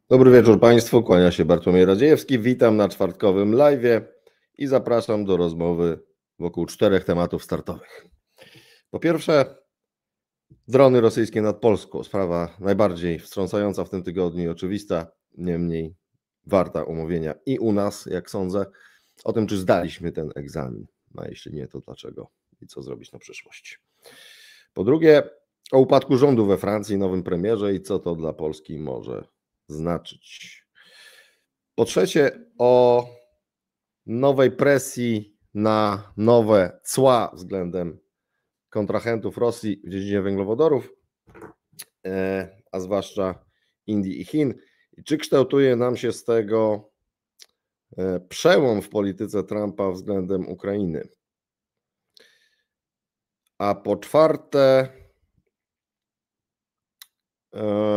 Dobry wieczór Państwu, kłania się Bartłomiej Radziejewski, witam na czwartkowym live'ie i zapraszam do rozmowy wokół 4 tematów startowych. Po pierwsze, drony rosyjskie nad Polską, sprawa najbardziej wstrząsająca w tym tygodniu i oczywista, niemniej warta omówienia i u nas, jak sądzę, o tym, czy zdaliśmy ten egzamin, a jeśli nie, to dlaczego i co zrobić na przyszłość. Po drugie, o upadku rządu we Francji, nowym premierze i co to dla Polski może znaczyć. Po trzecie, o nowej presji na nowe cła względem kontrahentów Rosji w dziedzinie węglowodorów, a zwłaszcza Indii i Chin. I czy kształtuje nam się z tego przełom w polityce Trumpa względem Ukrainy? A po czwarte,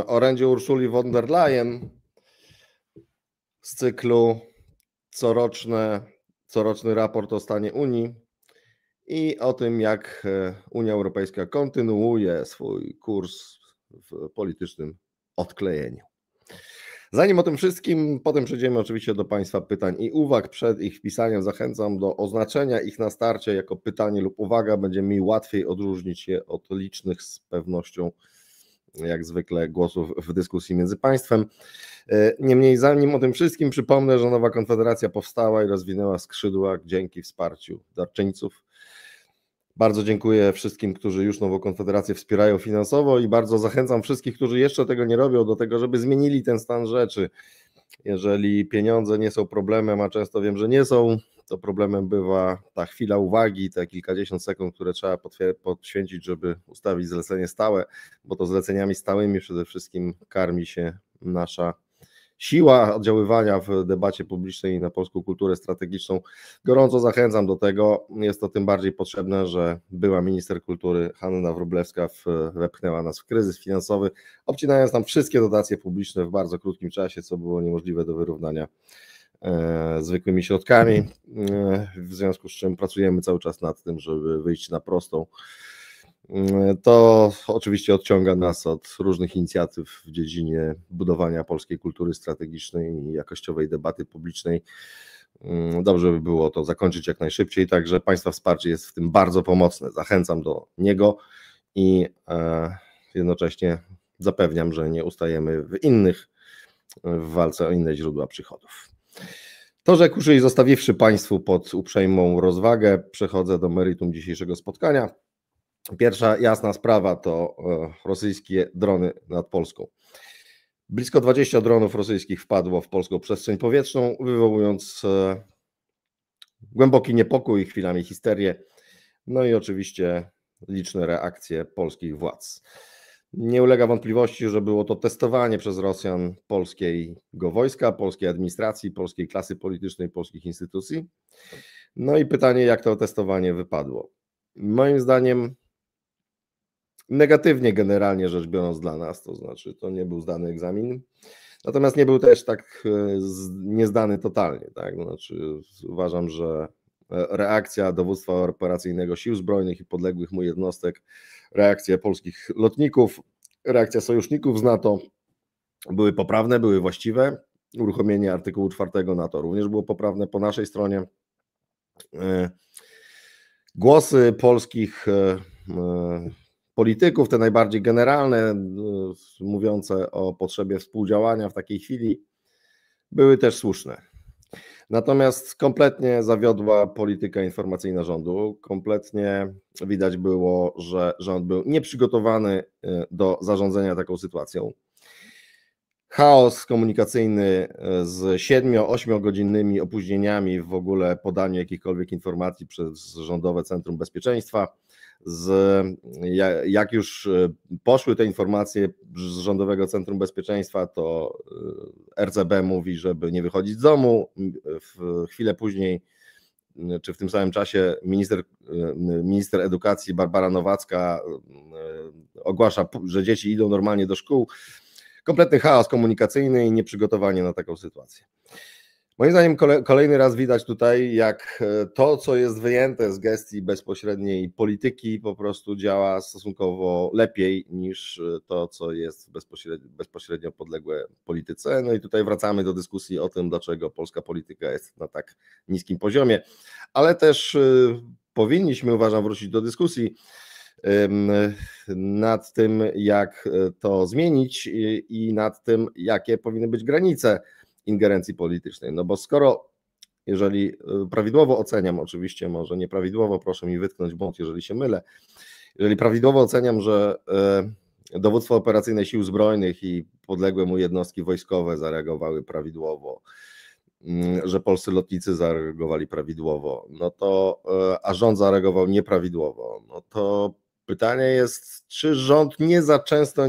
orędzie Ursuli von der Leyen z cyklu coroczny raport o stanie Unii i o tym, jak Unia Europejska kontynuuje swój kurs w politycznym odklejeniu. Zanim o tym wszystkim, potem przejdziemy oczywiście do Państwa pytań i uwag. Przed ich wpisaniem zachęcam do oznaczenia ich na starcie jako pytanie lub uwaga. Będzie mi łatwiej odróżnić je od licznych z pewnością, jak zwykle, głosów w dyskusji między państwem. Niemniej zanim o tym wszystkim przypomnę, że nowa Konfederacja powstała i rozwinęła skrzydła dzięki wsparciu darczyńców. Bardzo dziękuję wszystkim, którzy już nową Konfederację wspierają finansowo i bardzo zachęcam wszystkich, którzy jeszcze tego nie robią, do tego, żeby zmienili ten stan rzeczy. Jeżeli pieniądze nie są problemem, a często wiem, że nie są, to problemem bywa ta chwila uwagi, te kilkadziesiąt sekund, które trzeba poświęcić, żeby ustawić zlecenie stałe, bo to zleceniami stałymi przede wszystkim karmi się nasza siła oddziaływania w debacie publicznej na polską kulturę strategiczną. Gorąco zachęcam do tego. Jest to tym bardziej potrzebne, że była minister kultury Hanna Wróblewska wepchnęła nas w kryzys finansowy, obcinając nam wszystkie dotacje publiczne w bardzo krótkim czasie, co było niemożliwe do wyrównania zwykłymi środkami, w związku z czym pracujemy cały czas nad tym, żeby wyjść na prostą. To oczywiście odciąga nas od różnych inicjatyw w dziedzinie budowania polskiej kultury strategicznej i jakościowej debaty publicznej. Dobrze by było to zakończyć jak najszybciej, także Państwa wsparcie jest w tym bardzo pomocne. Zachęcam do niego i jednocześnie zapewniam, że nie ustajemy w walce o inne źródła przychodów. To rzekłszy i zostawiwszy Państwu pod uprzejmą rozwagę, przechodzę do meritum dzisiejszego spotkania. Pierwsza jasna sprawa to rosyjskie drony nad Polską. Blisko 20 dronów rosyjskich wpadło w polską przestrzeń powietrzną, wywołując głęboki niepokój i chwilami histerię, no i oczywiście liczne reakcje polskich władz. Nie ulega wątpliwości, że było to testowanie przez Rosjan polskiego wojska, polskiej administracji, polskiej klasy politycznej, polskich instytucji. No i pytanie, jak to testowanie wypadło. Moim zdaniem negatywnie generalnie rzecz biorąc dla nas, to znaczy to nie był zdany egzamin, natomiast nie był też tak niezdany totalnie. Tak? Znaczy, uważam, że reakcja dowództwa operacyjnego Sił Zbrojnych i podległych mu jednostek, reakcja polskich lotników, reakcja sojuszników z NATO były poprawne, były właściwe. Uruchomienie artykułu 4 NATO również było poprawne po naszej stronie. Głosy polskich polityków, te najbardziej generalne, mówiące o potrzebie współdziałania w takiej chwili, były też słuszne. Natomiast kompletnie zawiodła polityka informacyjna rządu. Kompletnie widać było, że rząd był nieprzygotowany do zarządzania taką sytuacją. Chaos komunikacyjny z 7-8 godzinnymi opóźnieniami w ogóle podaniu jakichkolwiek informacji przez Rządowe Centrum Bezpieczeństwa. Jak już poszły te informacje z Rządowego Centrum Bezpieczeństwa, to RCB mówi, żeby nie wychodzić z domu. W chwilę później, czy w tym samym czasie minister edukacji Barbara Nowacka ogłasza, że dzieci idą normalnie do szkół. Kompletny chaos komunikacyjny i nieprzygotowanie na taką sytuację. Moim zdaniem kolejny raz widać tutaj, jak to, co jest wyjęte z gestii bezpośredniej polityki, po prostu działa stosunkowo lepiej niż to, co jest bezpośrednio podległe polityce. No i tutaj wracamy do dyskusji o tym, dlaczego polska polityka jest na tak niskim poziomie, ale też powinniśmy, uważam, wrócić do dyskusji nad tym, jak to zmienić i nad tym, jakie powinny być granice ingerencji politycznej. No bo jeżeli prawidłowo oceniam, oczywiście może nieprawidłowo, proszę mi wytknąć błąd, jeżeli się mylę, jeżeli prawidłowo oceniam, że dowództwo operacyjne Sił Zbrojnych i podległe mu jednostki wojskowe zareagowały prawidłowo, że polscy lotnicy zareagowali prawidłowo, no to, a rząd zareagował nieprawidłowo, no to pytanie jest, czy rząd nie za często,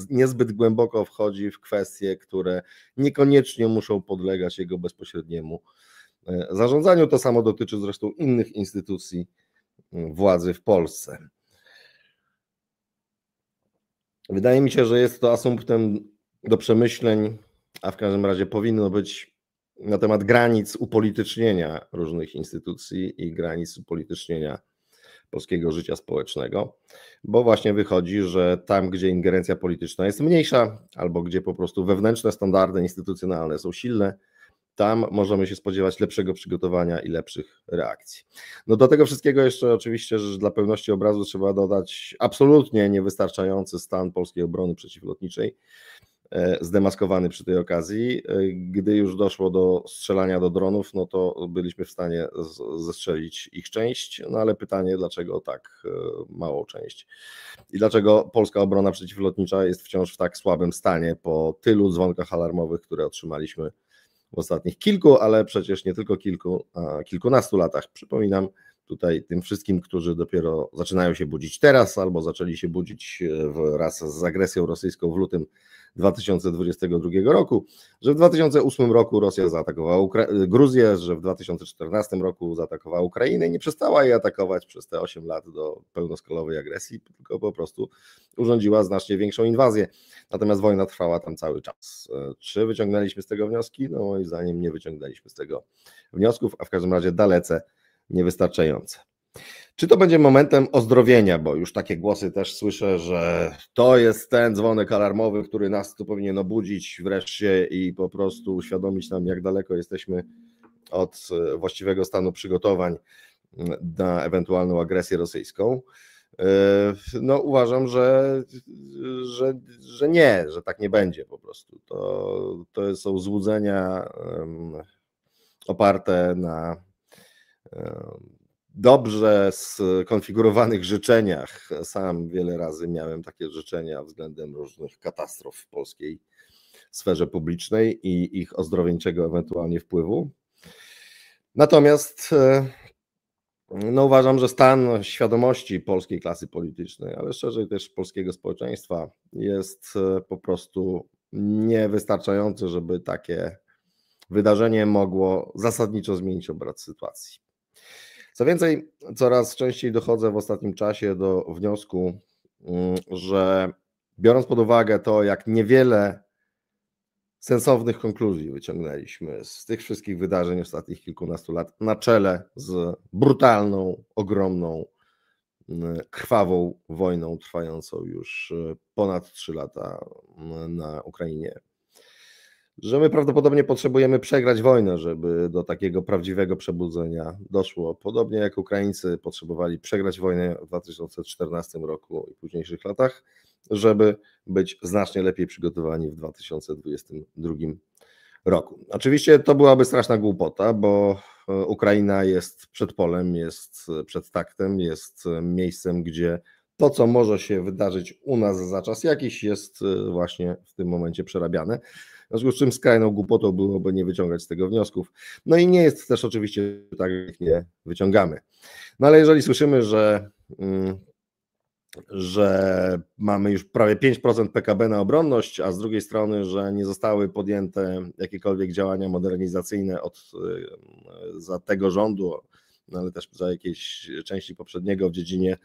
niezbyt głęboko wchodzi w kwestie, które niekoniecznie muszą podlegać jego bezpośredniemu zarządzaniu. To samo dotyczy zresztą innych instytucji władzy w Polsce. Wydaje mi się, że jest to asumptem do przemyśleń, a w każdym razie powinno być, na temat granic upolitycznienia różnych instytucji i granic upolitycznienia polskiego życia społecznego, bo właśnie wychodzi, że tam, gdzie ingerencja polityczna jest mniejsza, albo gdzie po prostu wewnętrzne standardy instytucjonalne są silne, tam możemy się spodziewać lepszego przygotowania i lepszych reakcji. No do tego wszystkiego jeszcze oczywiście, że dla pełności obrazu trzeba dodać absolutnie niewystarczający stan polskiej obrony przeciwlotniczej, zdemaskowany przy tej okazji. Gdy już doszło do strzelania do dronów, no to byliśmy w stanie zestrzelić ich część, no ale pytanie, dlaczego tak małą część i dlaczego polska obrona przeciwlotnicza jest wciąż w tak słabym stanie po tylu dzwonkach alarmowych, które otrzymaliśmy w ostatnich kilku, ale przecież nie tylko kilku, a kilkunastu latach. Przypominam tutaj tym wszystkim, którzy dopiero zaczynają się budzić teraz albo zaczęli się budzić wraz z agresją rosyjską w lutym 2022 roku, że w 2008 roku Rosja zaatakowała Gruzję, że w 2014 roku zaatakowała Ukrainę i nie przestała jej atakować przez te 8 lat do pełnoskalowej agresji, tylko po prostu urządziła znacznie większą inwazję. Natomiast wojna trwała tam cały czas. Czy wyciągnęliśmy z tego wnioski? No moim zdaniem nie wyciągnęliśmy z tego wniosków, a w każdym razie dalece niewystarczające. Czy to będzie momentem ozdrowienia, bo już takie głosy też słyszę, że to jest ten dzwonek alarmowy, który nas tu powinien obudzić wreszcie i po prostu uświadomić nam, jak daleko jesteśmy od właściwego stanu przygotowań na ewentualną agresję rosyjską. No uważam, że nie, że tak nie będzie po prostu. To są złudzenia oparte na dobrze skonfigurowanych życzeniach. Sam wiele razy miałem takie życzenia względem różnych katastrof w polskiej sferze publicznej i ich ozdrowieńczego ewentualnie wpływu. Natomiast no uważam, że stan świadomości polskiej klasy politycznej, ale szerzej też polskiego społeczeństwa jest po prostu niewystarczający, żeby takie wydarzenie mogło zasadniczo zmienić obraz sytuacji. Co więcej, coraz częściej dochodzę w ostatnim czasie do wniosku, że biorąc pod uwagę to, jak niewiele sensownych konkluzji wyciągnęliśmy z tych wszystkich wydarzeń ostatnich kilkunastu lat, na czele z brutalną, ogromną, krwawą wojną trwającą już ponad 3 lata na Ukrainie, że my prawdopodobnie potrzebujemy przegrać wojnę, żeby do takiego prawdziwego przebudzenia doszło. Podobnie jak Ukraińcy potrzebowali przegrać wojnę w 2014 roku i późniejszych latach, żeby być znacznie lepiej przygotowani w 2022 roku. Oczywiście to byłaby straszna głupota, bo Ukraina jest przed polem, jest przed taktem, jest miejscem, gdzie to, co może się wydarzyć u nas za czas jakiś, jest właśnie w tym momencie przerabiane. W związku z czym skrajną głupotą byłoby nie wyciągać z tego wniosków. No i nie jest też oczywiście tak, jak nie wyciągamy. No ale jeżeli słyszymy, że mamy już prawie 5% PKB na obronność, a z drugiej strony, że nie zostały podjęte jakiekolwiek działania modernizacyjne za tego rządu, no ale też za jakiejś części poprzedniego w dziedzinie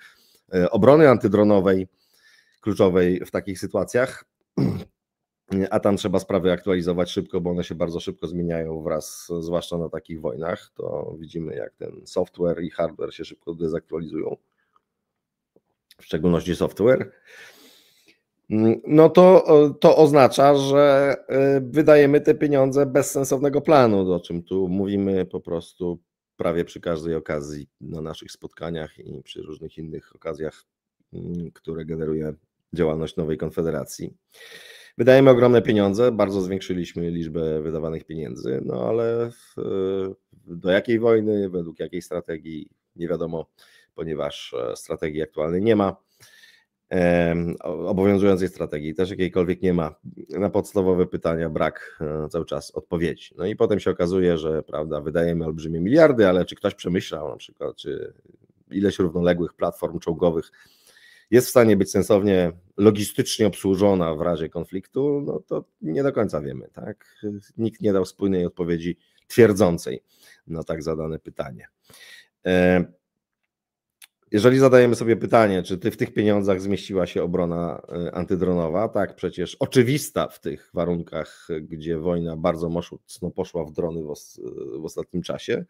obrony antydronowej, kluczowej w takich sytuacjach, a tam trzeba sprawy aktualizować szybko, bo one się bardzo szybko zmieniają wraz, zwłaszcza na takich wojnach, to widzimy jak ten software i hardware się szybko dezaktualizują, w szczególności software. No to oznacza, że wydajemy te pieniądze bez sensownego planu, o czym tu mówimy po prostu prawie przy każdej okazji na naszych spotkaniach i przy różnych innych okazjach, które generuje działalność Nowej Konfederacji. Wydajemy ogromne pieniądze, bardzo zwiększyliśmy liczbę wydawanych pieniędzy, no ale do jakiej wojny, według jakiej strategii, nie wiadomo, ponieważ strategii aktualnej nie ma. Obowiązującej strategii też jakiejkolwiek nie ma. Na podstawowe pytania brak cały czas odpowiedzi. No i potem się okazuje, że prawda, wydajemy olbrzymie miliardy, ale czy ktoś przemyślał na przykład, czy ileś równoległych platform czołgowych jest w stanie być sensownie logistycznie obsłużona w razie konfliktu, no to nie do końca wiemy, tak? Nikt nie dał spójnej odpowiedzi twierdzącej na tak zadane pytanie. Jeżeli zadajemy sobie pytanie, czy w tych pieniądzach zmieściła się obrona antydronowa, tak, przecież oczywista w tych warunkach, gdzie wojna bardzo mocno poszła w drony w ostatnim czasie,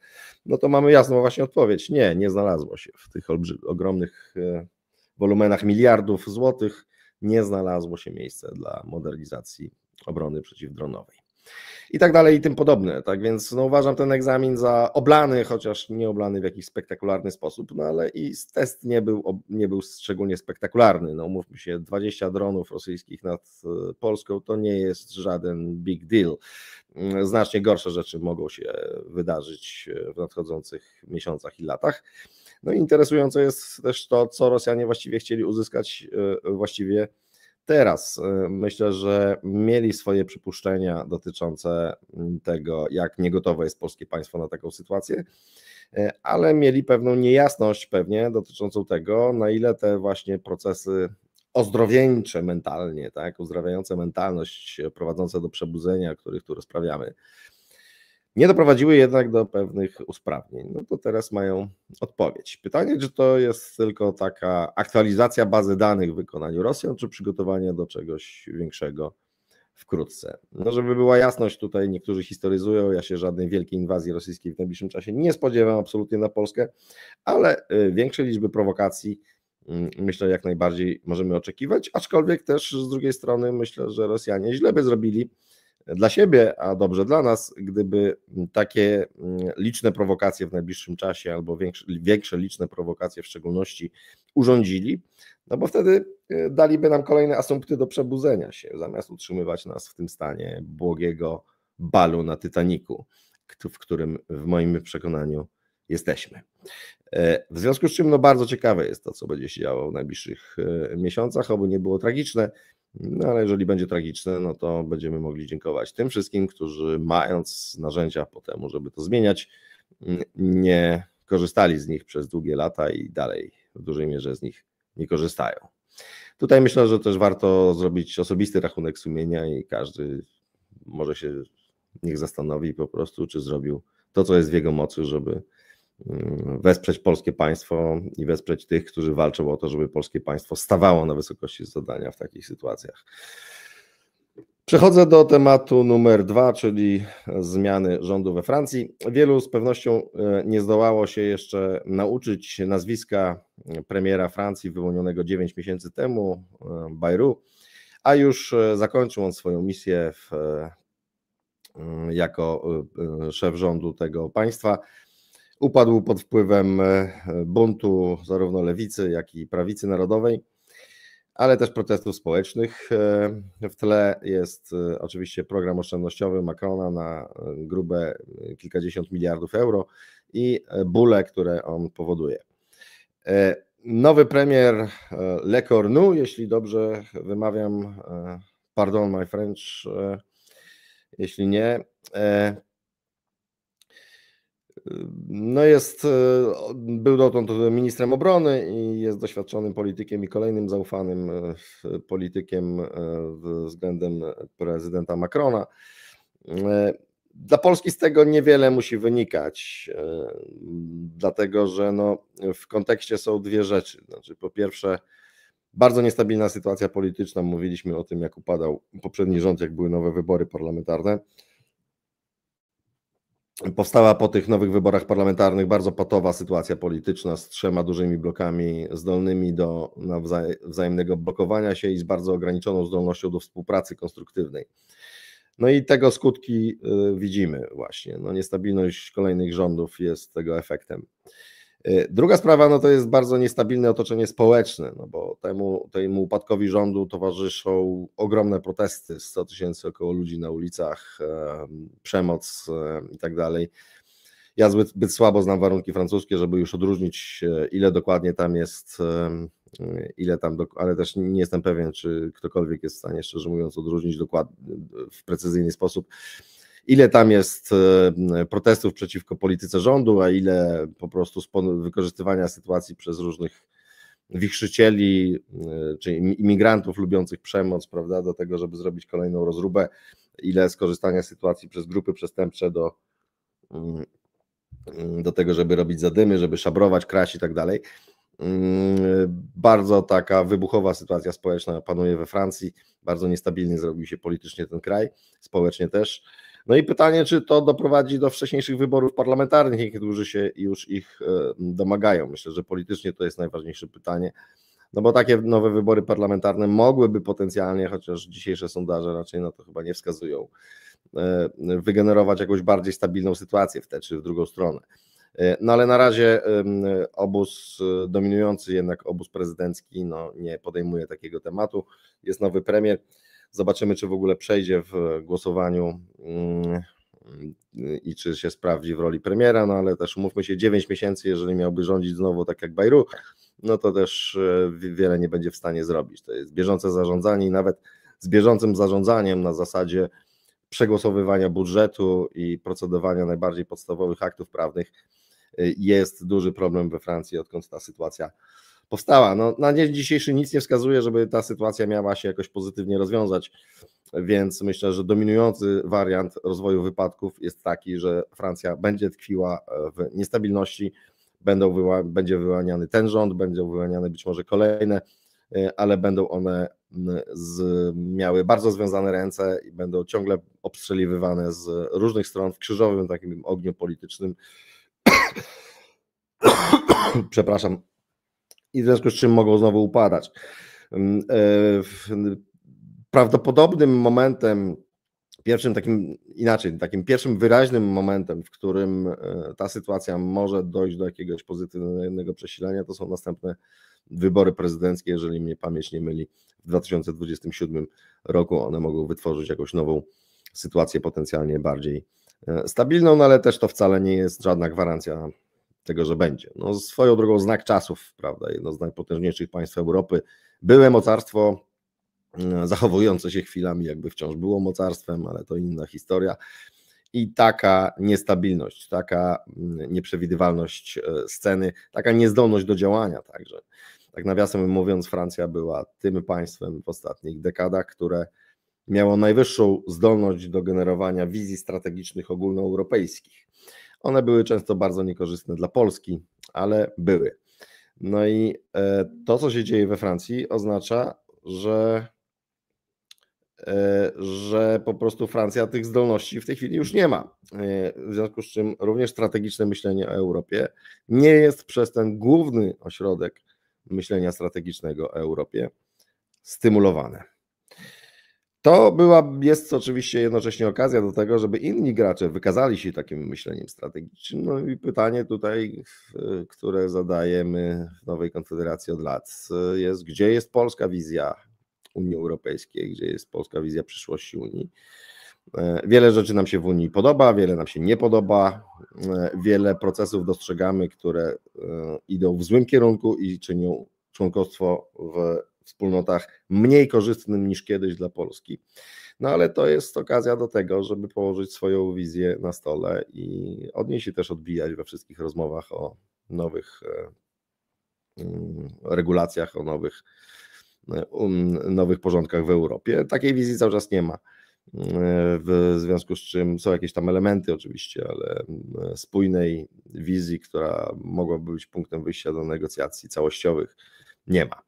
no to mamy jasną właśnie odpowiedź. Nie znalazło się w tych ogromnych wolumenach miliardów złotych, nie znalazło się miejsce dla modernizacji obrony przeciwdronowej. I tak dalej i tym podobne. Tak więc no, uważam ten egzamin za oblany, chociaż nie oblany w jakiś spektakularny sposób, no ale i test nie był szczególnie spektakularny. No mówmy się, 20 dronów rosyjskich nad Polską to nie jest żaden big deal. Znacznie gorsze rzeczy mogą się wydarzyć w nadchodzących miesiącach i latach. No i interesujące jest też to, co Rosjanie właściwie chcieli uzyskać właściwie teraz. Myślę, że mieli swoje przypuszczenia dotyczące tego, jak niegotowe jest polskie państwo na taką sytuację, ale mieli pewną niejasność pewnie dotyczącą tego, na ile te właśnie procesy ozdrowieńcze mentalnie, tak, uzdrawiające mentalność, prowadzące do przebudzenia, których tu rozprawiamy, nie doprowadziły jednak do pewnych usprawnień. No to teraz mają odpowiedź. Pytanie, czy to jest tylko taka aktualizacja bazy danych w wykonaniu Rosjan, czy przygotowanie do czegoś większego wkrótce. No żeby była jasność, tutaj niektórzy historyzują, ja się żadnej wielkiej inwazji rosyjskiej w najbliższym czasie nie spodziewam absolutnie na Polskę, ale większej liczby prowokacji myślę jak najbardziej możemy oczekiwać, aczkolwiek też z drugiej strony myślę, że Rosjanie źle by zrobili dla siebie, a dobrze dla nas, gdyby takie liczne prowokacje w najbliższym czasie albo większe liczne prowokacje w szczególności urządzili, no bo wtedy daliby nam kolejne asumpty do przebudzenia się, zamiast utrzymywać nas w tym stanie błogiego balu na Titanicu, w którym w moim przekonaniu jesteśmy. W związku z czym no bardzo ciekawe jest to, co będzie się działo w najbliższych miesiącach, oby nie było tragiczne. No ale jeżeli będzie tragiczne, no to będziemy mogli dziękować tym wszystkim, którzy mając narzędzia po temu, żeby to zmieniać, nie korzystali z nich przez długie lata i dalej w dużej mierze z nich nie korzystają. Tutaj myślę, że też warto zrobić osobisty rachunek sumienia i każdy może się niech zastanowi po prostu, czy zrobił to, co jest w jego mocy, żeby wesprzeć polskie państwo i wesprzeć tych, którzy walczą o to, żeby polskie państwo stawało na wysokości zadania w takich sytuacjach. Przechodzę do tematu numer 2, czyli zmiany rządu we Francji. Wielu z pewnością nie zdołało się jeszcze nauczyć nazwiska premiera Francji wyłonionego 9 miesięcy temu, Bayrou, a już zakończył on swoją misję jako szef rządu tego państwa. Upadł pod wpływem buntu zarówno lewicy, jak i prawicy narodowej, ale też protestów społecznych. W tle jest oczywiście program oszczędnościowy Macrona na grube kilkadziesiąt miliardów euro i bóle, które on powoduje. Nowy premier Le Cornu, jeśli dobrze wymawiam, pardon my French, jeśli nie, no był dotąd ministrem obrony i jest doświadczonym politykiem i kolejnym zaufanym politykiem względem prezydenta Macrona. Dla Polski z tego niewiele musi wynikać, dlatego że no, w kontekście są dwie rzeczy. Znaczy, po pierwsze, Bardzo niestabilna sytuacja polityczna, mówiliśmy o tym, jak upadał poprzedni rząd, jak były nowe wybory parlamentarne. Powstała po tych nowych wyborach parlamentarnych bardzo patowa sytuacja polityczna z 3 dużymi blokami zdolnymi do wzajemnego blokowania się i z bardzo ograniczoną zdolnością do współpracy konstruktywnej. No i tego skutki widzimy właśnie. No, niestabilność kolejnych rządów jest tego efektem. Druga sprawa, no to jest bardzo niestabilne otoczenie społeczne, no bo temu upadkowi rządu towarzyszą ogromne protesty, 100 000 około ludzi na ulicach, przemoc i tak dalej. Ja zbyt słabo znam warunki francuskie, żeby już odróżnić, ile dokładnie tam jest, ale też nie jestem pewien, czy ktokolwiek jest w stanie, szczerze mówiąc, odróżnić dokładnie w precyzyjny sposób, ile tam jest protestów przeciwko polityce rządu, a ile po prostu wykorzystywania sytuacji przez różnych wichrzycieli czy imigrantów lubiących przemoc, prawda, do tego, żeby zrobić kolejną rozróbę, ile skorzystania z sytuacji przez grupy przestępcze do tego, żeby robić zadymy, żeby szabrować, kraść i tak dalej. Bardzo taka wybuchowa sytuacja społeczna panuje we Francji, bardzo niestabilnie zrobił się politycznie ten kraj, społecznie też. No i pytanie, czy to doprowadzi do wcześniejszych wyborów parlamentarnych, niektórzy się już ich domagają. Myślę, że politycznie to jest najważniejsze pytanie, no bo takie nowe wybory parlamentarne mogłyby potencjalnie, chociaż dzisiejsze sondaże raczej na to chyba nie wskazują, wygenerować jakąś bardziej stabilną sytuację w tę czy w drugą stronę. No ale na razie obóz dominujący, jednak obóz prezydencki, no nie podejmuje takiego tematu. Jest nowy premier. Zobaczymy, czy w ogóle przejdzie w głosowaniu i czy się sprawdzi w roli premiera, no ale też umówmy się, 9 miesięcy, jeżeli miałby rządzić znowu tak jak Bayrou, no to też wiele nie będzie w stanie zrobić. To jest bieżące zarządzanie i nawet z bieżącym zarządzaniem na zasadzie przegłosowywania budżetu i procedowania najbardziej podstawowych aktów prawnych jest duży problem we Francji, odkąd ta sytuacja powstała. No, na dzień dzisiejszy nic nie wskazuje, żeby ta sytuacja miała się jakoś pozytywnie rozwiązać, więc myślę, że dominujący wariant rozwoju wypadków jest taki, że Francja będzie tkwiła w niestabilności, będzie wyłaniany ten rząd, będą wyłaniane być może kolejne, ale będą one miały bardzo związane ręce i będą ciągle obstrzeliwywane z różnych stron w krzyżowym takim ogniu politycznym. Przepraszam. I w związku z czym mogą znowu upadać. Prawdopodobnym momentem, takim pierwszym wyraźnym momentem, w którym ta sytuacja może dojść do jakiegoś pozytywnego przesilenia, to są następne wybory prezydenckie, jeżeli mnie pamięć nie myli, w 2027 roku one mogą wytworzyć jakąś nową sytuację potencjalnie bardziej stabilną, no ale też to wcale nie jest żadna gwarancja tego, że będzie. No, swoją drogą znak czasów, prawda, jedno z najpotężniejszych państw Europy, były mocarstwo, zachowujące się chwilami jakby wciąż było mocarstwem, ale to inna historia. I taka niestabilność, taka nieprzewidywalność sceny, taka niezdolność do działania także. Tak nawiasem mówiąc, Francja była tym państwem w ostatnich dekadach, które miało najwyższą zdolność do generowania wizji strategicznych ogólnoeuropejskich. One były często bardzo niekorzystne dla Polski, ale były. No i to, co się dzieje we Francji, oznacza, że po prostu Francja tych zdolności w tej chwili już nie ma. W związku z czym również strategiczne myślenie o Europie nie jest przez ten główny ośrodek myślenia strategicznego o Europie stymulowane. Jest oczywiście jednocześnie okazja do tego, żeby inni gracze wykazali się takim myśleniem strategicznym. No i pytanie tutaj, które zadajemy w Nowej Konfederacji od lat, jest, gdzie jest polska wizja Unii Europejskiej, gdzie jest polska wizja przyszłości Unii. Wiele rzeczy nam się w Unii podoba, wiele nam się nie podoba, wiele procesów dostrzegamy, które idą w złym kierunku i czynią członkostwo w wspólnotach mniej korzystnym niż kiedyś dla Polski. No ale to jest okazja do tego, żeby położyć swoją wizję na stole i od niej się też odbijać we wszystkich rozmowach o nowych regulacjach, o nowych porządkach w Europie. Takiej wizji cały czas nie ma. W związku z czym są jakieś tam elementy oczywiście, ale spójnej wizji, która mogłaby być punktem wyjścia do negocjacji całościowych, nie ma.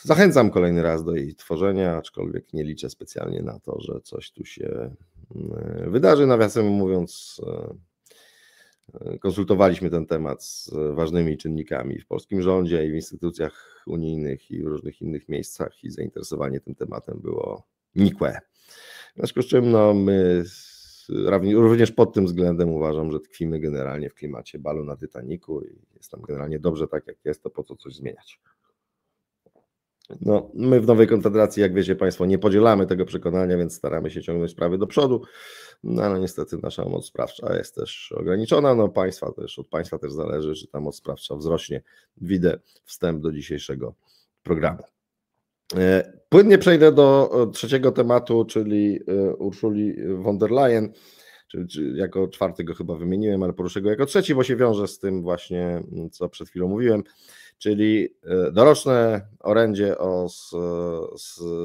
Zachęcam kolejny raz do jej tworzenia, aczkolwiek nie liczę specjalnie na to, że coś tu się wydarzy. Nawiasem mówiąc, konsultowaliśmy ten temat z ważnymi czynnikami w polskim rządzie i w instytucjach unijnych i w różnych innych miejscach i zainteresowanie tym tematem było nikłe. W związku z czym my również pod tym względem uważam, że tkwimy generalnie w klimacie balu na Titanicu i jest tam generalnie dobrze tak jak jest, to po co coś zmieniać. My w Nowej Konfederacji, jak wiecie Państwo, nie podzielamy tego przekonania, więc staramy się ciągnąć sprawy do przodu, ale niestety nasza moc sprawcza jest też ograniczona, od Państwa też zależy, czy ta moc sprawcza wzrośnie. Widzę wstęp do dzisiejszego programu. Płynnie przejdę do trzeciego tematu, czyli Ursuli von der Leyen, czyli jako czwarty go chyba wymieniłem, ale poruszę go jako trzeci, bo się wiąże z tym właśnie, co przed chwilą mówiłem, czyli doroczne orędzie o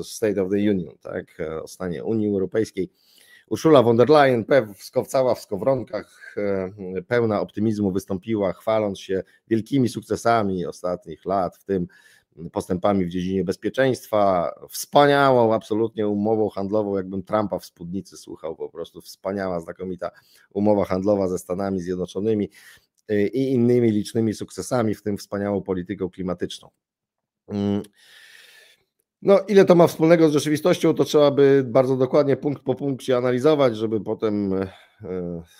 State of the Union, tak, o stanie Unii Europejskiej. Ursula von der Leyen cała w skowronkach, pełna optymizmu wystąpiła, chwaląc się wielkimi sukcesami ostatnich lat, w tym postępami w dziedzinie bezpieczeństwa, wspaniałą absolutnie umową handlową, jakbym Trumpa w spódnicy słuchał, po prostu wspaniała, znakomita umowa handlowa ze Stanami Zjednoczonymi i innymi licznymi sukcesami, w tym wspaniałą polityką klimatyczną. Ile to ma wspólnego z rzeczywistością, to trzeba by bardzo dokładnie punkt po punkcie analizować, żeby potem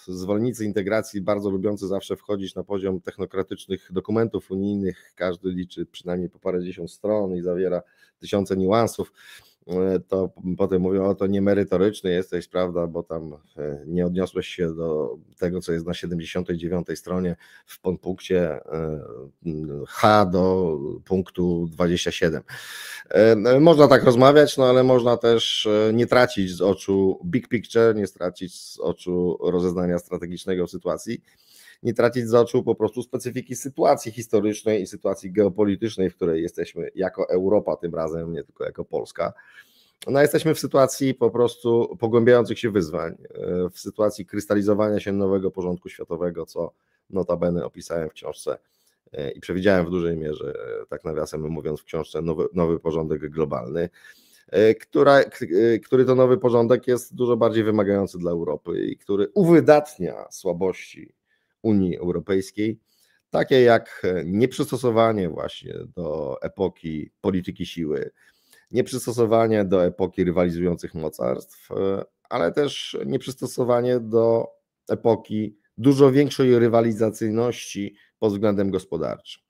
zwolennicy integracji, bardzo lubiący zawsze wchodzić na poziom technokratycznych dokumentów unijnych, każdy liczy przynajmniej po parędziesiąt stron i zawiera tysiące niuansów, to potem mówią, to niemerytoryczny jesteś, prawda, bo tam nie odniosłeś się do tego, co jest na 79 stronie w podpunkcie H do punktu 27. Można tak rozmawiać, ale można też nie tracić z oczu big picture, nie tracić z oczu rozeznania strategicznego w sytuacji, nie tracić z oczu po prostu specyfiki sytuacji historycznej i sytuacji geopolitycznej, w której jesteśmy jako Europa tym razem, nie tylko jako Polska. Jesteśmy w sytuacji po prostu pogłębiających się wyzwań, w sytuacji krystalizowania się nowego porządku światowego, co notabene opisałem w książce i przewidziałem w dużej mierze, tak nawiasem mówiąc, w książce nowy porządek globalny, który to nowy porządek jest dużo bardziej wymagający dla Europy i który uwydatnia słabości Unii Europejskiej, takie jak nieprzystosowanie właśnie do epoki polityki siły, nieprzystosowanie do epoki rywalizujących mocarstw, ale też nieprzystosowanie do epoki dużo większej rywalizacyjności pod względem gospodarczym.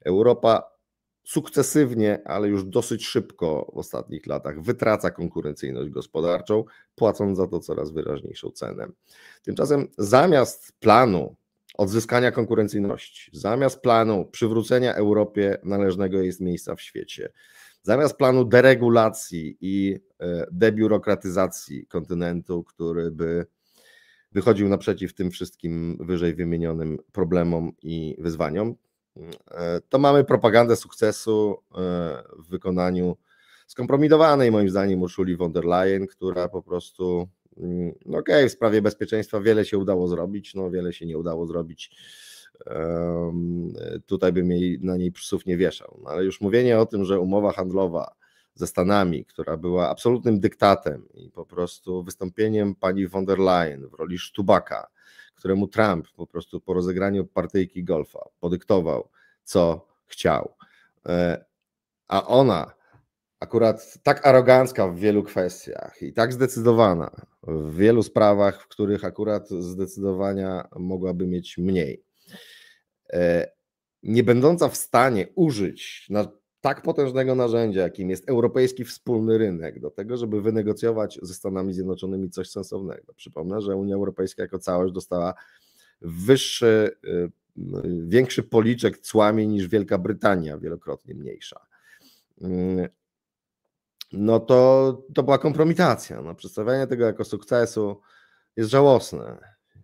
Europa sukcesywnie, ale już dosyć szybko w ostatnich latach wytraca konkurencyjność gospodarczą, płacąc za to coraz wyraźniejszą cenę. Tymczasem zamiast planu odzyskania konkurencyjności, zamiast planu przywrócenia Europie należnego jej miejsca w świecie, zamiast planu deregulacji i debiurokratyzacji kontynentu, który by wychodził naprzeciw tym wszystkim wyżej wymienionym problemom i wyzwaniom, to mamy propagandę sukcesu w wykonaniu skompromitowanej moim zdaniem Ursuli von der Leyen, która po prostu w sprawie bezpieczeństwa wiele się udało zrobić, wiele się nie udało zrobić. Tutaj bym na niej psów nie wieszał, ale już mówienie o tym, że umowa handlowa ze Stanami, która była absolutnym dyktatem i po prostu wystąpieniem pani von der Leyen w roli sztubaka, któremu Trump po prostu po rozegraniu partyjki golfa podyktował, co chciał, a ona akurat tak arogancka w wielu kwestiach i tak zdecydowana w wielu sprawach, w których akurat zdecydowania mogłaby mieć mniej, nie będąca w stanie użyć tak potężnego narzędzia, jakim jest europejski wspólny rynek, do tego, żeby wynegocjować ze Stanami Zjednoczonymi coś sensownego. Przypomnę, że Unia Europejska jako całość dostała większy policzek cłami niż Wielka Brytania, wielokrotnie mniejsza. To była kompromitacja. Przedstawianie tego jako sukcesu jest żałosne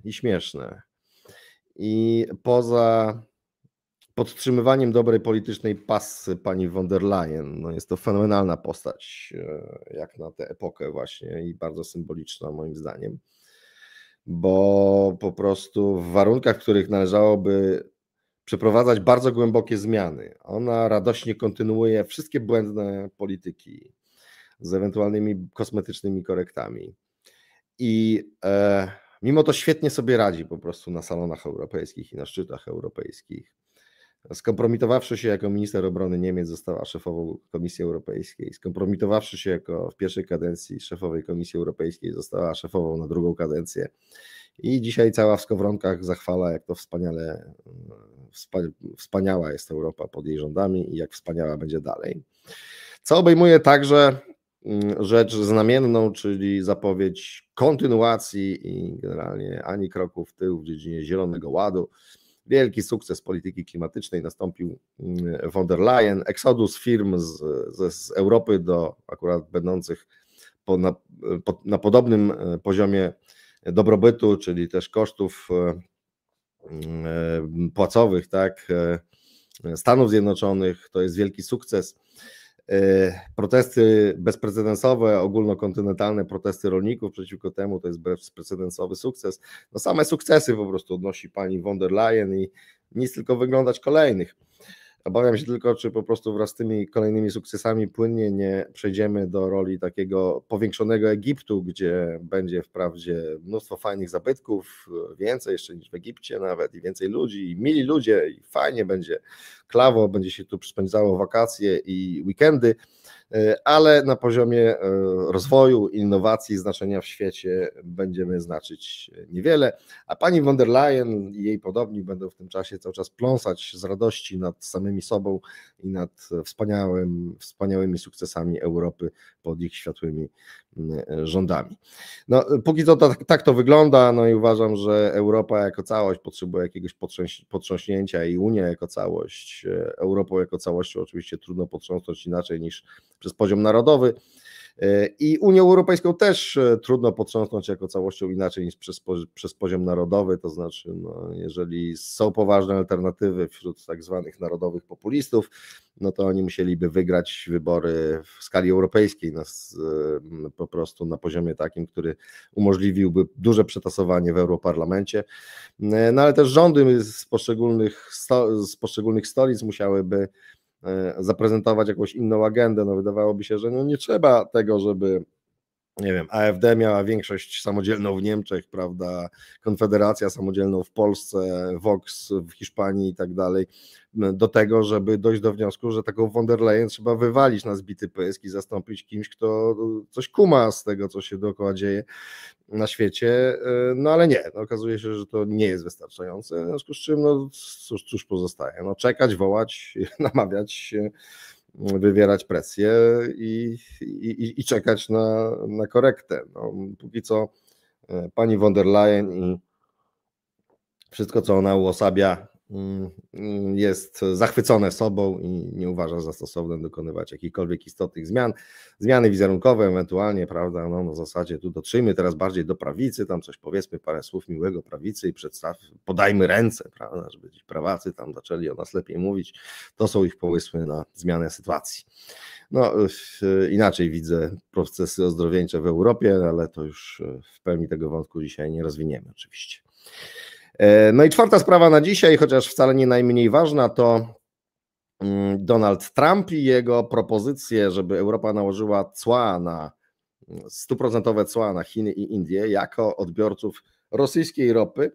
i śmieszne. I poza podtrzymywaniem dobrej politycznej pasy pani von der Leyen, jest to fenomenalna postać, jak na tę epokę właśnie i bardzo symboliczna moim zdaniem, bo po prostu w warunkach, w których należałoby przeprowadzać bardzo głębokie zmiany. Ona radośnie kontynuuje wszystkie błędne polityki z ewentualnymi kosmetycznymi korektami. I mimo to świetnie sobie radzi po prostu na salonach europejskich i na szczytach europejskich. Skompromitowawszy się jako minister obrony Niemiec, została szefową Komisji Europejskiej. Skompromitowawszy się jako w pierwszej kadencji szefowej Komisji Europejskiej, została szefową na drugą kadencję. I dzisiaj cała w skowronkach zachwala, jak to wspaniała jest Europa pod jej rządami i jak wspaniała będzie dalej. Co obejmuje także rzecz znamienną, czyli zapowiedź kontynuacji i generalnie ani kroku w tył w dziedzinie Zielonego Ładu. Wielki sukces polityki klimatycznej nastąpił von der Leyen. Eksodus firm z Europy do akurat będących na podobnym poziomie dobrobytu, czyli też kosztów płacowych, tak, Stanów Zjednoczonych, to jest wielki sukces. Protesty bezprecedensowe, ogólnokontynentalne protesty rolników przeciwko temu, to jest bezprecedensowy sukces. No same sukcesy po prostu odnosi pani von der Leyen i nic tylko wyglądać kolejnych. Obawiam się tylko, czy po prostu wraz z tymi kolejnymi sukcesami płynnie nie przejdziemy do roli takiego powiększonego Egiptu, gdzie będzie wprawdzie mnóstwo fajnych zabytków, więcej jeszcze niż w Egipcie nawet i więcej ludzi, i mili ludzie, i fajnie będzie klawo, będzie się tu spędzało wakacje i weekendy, ale na poziomie rozwoju, innowacji, znaczenia w świecie będziemy znaczyć niewiele, a pani von der Leyen i jej podobni będą w tym czasie cały czas pląsać z radości nad samymi sobą i nad wspaniałymi sukcesami Europy pod ich światłymi rządami. No, póki co tak to wygląda, no i uważam, że Europa jako całość potrzebuje jakiegoś potrząśnięcia i Unia jako całość. Europą jako całością oczywiście trudno potrząsnąć inaczej niż przez poziom narodowy i Unią Europejską też trudno potrząsnąć jako całością inaczej niż przez poziom narodowy, to znaczy no, jeżeli są poważne alternatywy wśród tak zwanych narodowych populistów, no to oni musieliby wygrać wybory w skali europejskiej po prostu na poziomie takim, który umożliwiłby duże przetasowanie w Europarlamencie, no ale też rządy z poszczególnych stolic musiałyby zaprezentować jakąś inną agendę. No wydawałoby się, że no nie trzeba tego, żeby nie wiem, AfD miała większość samodzielną w Niemczech, prawda, Konfederacja samodzielną w Polsce, Vox w Hiszpanii i tak dalej, do tego, żeby dojść do wniosku, że taką von der Leyen trzeba wywalić na zbity pysk i zastąpić kimś, kto coś kuma z tego, co się dookoła dzieje na świecie, no ale nie, no, okazuje się, że to nie jest wystarczające, w związku z czym no cóż pozostaje, no czekać, wołać, namawiać, wywierać presję i czekać na korektę. No, póki co pani von der Leyen i wszystko, co ona uosabia, jest zachwycone sobą i nie uważa za stosowne dokonywać jakichkolwiek istotnych zmian. Zmiany wizerunkowe ewentualnie, prawda, no w zasadzie tu dotrzyjmy teraz bardziej do prawicy, tam coś powiedzmy, parę słów miłego prawicy i podajmy ręce, prawda, żeby ci prawacy tam zaczęli o nas lepiej mówić. To są ich pomysły na zmianę sytuacji. No inaczej widzę procesy ozdrowieńcze w Europie, ale to już w pełni tego wątku dzisiaj nie rozwiniemy oczywiście. No i czwarta sprawa na dzisiaj, chociaż wcale nie najmniej ważna, to Donald Trump i jego propozycje, żeby Europa nałożyła cła 100% cła na Chiny i Indie jako odbiorców rosyjskiej ropy